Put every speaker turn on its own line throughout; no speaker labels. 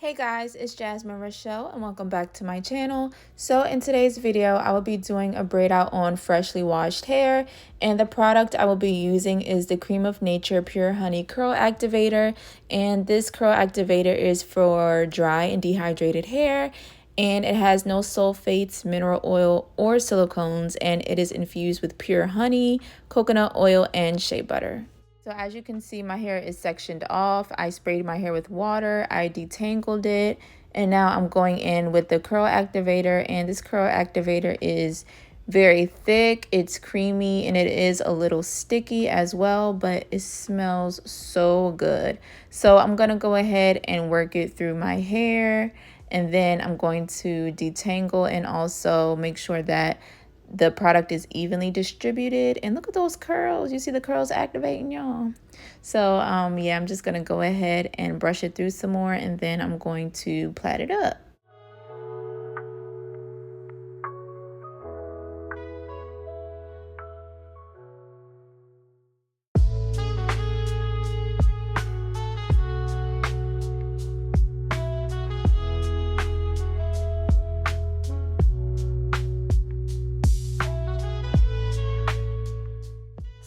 Hey guys, it's Jasmine Rochelle and welcome back to my channel. So in today's video, I will be doing a braid out on freshly washed hair, and the product I will be using is the Cream of Nature Pure Honey Curl Activator, and this curl activator is for dry and dehydrated hair, and it has no sulfates, mineral oil, or silicones, and it is infused with pure honey, coconut oil, and shea butter. So as you can see, my hair is sectioned off. I sprayed my hair with water, I detangled it, and now I'm going in with the curl activator, and this curl activator is very thick, it's creamy, and it is a little sticky as well, but it smells so good. So I'm gonna go ahead and work it through my hair, and then I'm going to detangle and also make sure that the product is evenly distributed. And look at those curls. You see the curls activating, y'all. So yeah, I'm just gonna go ahead and brush it through some more, and then I'm going to plait it up.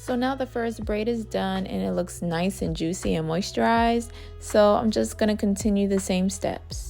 So now the first braid is done and it looks nice and juicy and moisturized. So I'm just gonna continue the same steps.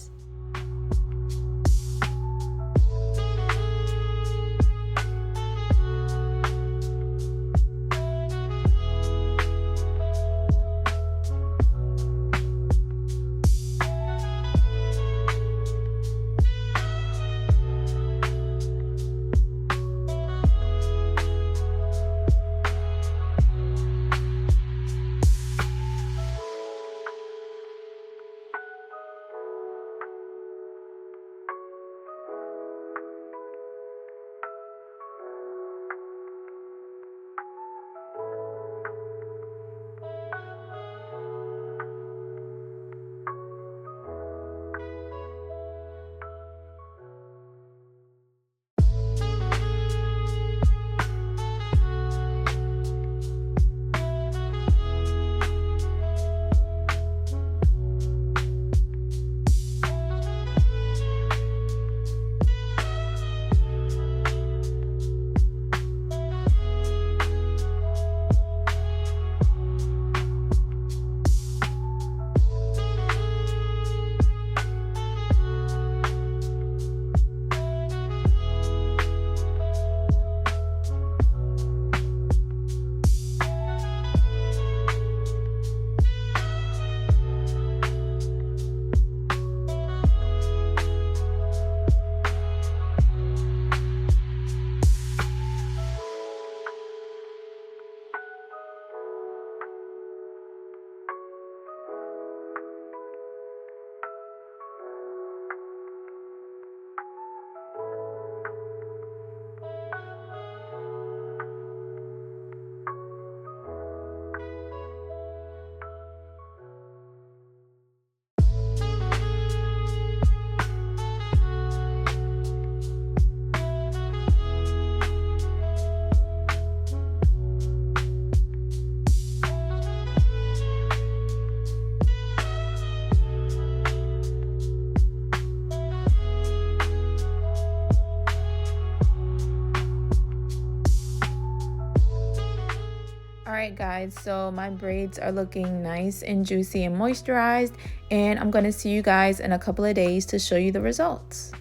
Alright guys, so my braids are looking nice and juicy and moisturized, and I'm going to see you guys in a couple of days to show you the results.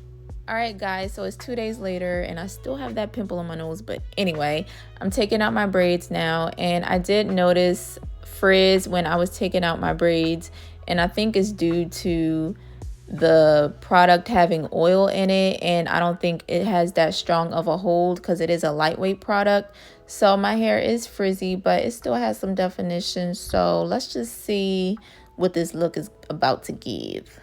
Alright guys, so it's 2 days later and I still have that pimple on my nose, but anyway, I'm taking out my braids now, and I did notice frizz when I was taking out my braids, and I think it's due to the product having oil in it, and I don't think it has that strong of a hold because it is a lightweight product. So my hair is frizzy, but it still has some definition. So let's just see what this look is about to give.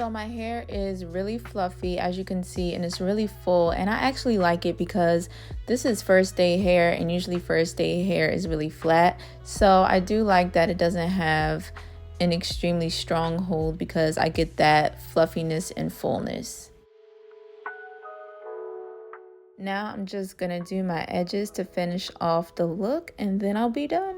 So my hair is really fluffy, as you can see, and it's really full, and I actually like it because this is first day hair, and usually first day hair is really flat. So I do like that it doesn't have an extremely strong hold because I get that fluffiness and fullness. Now I'm just gonna do my edges to finish off the look, and then I'll be done.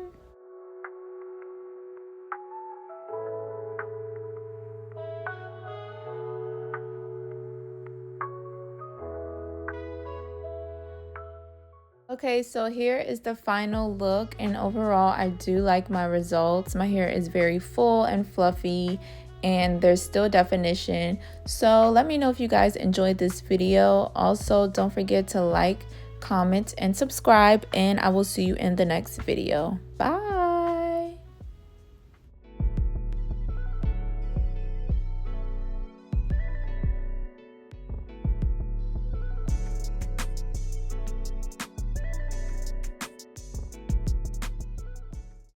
Okay, so here is the final look, and overall I do like my results. My hair is very full and fluffy, and there's still definition. So let me know if you guys enjoyed this video. Also, don't forget to like, comment, and subscribe, and I will see you in the next video. Bye.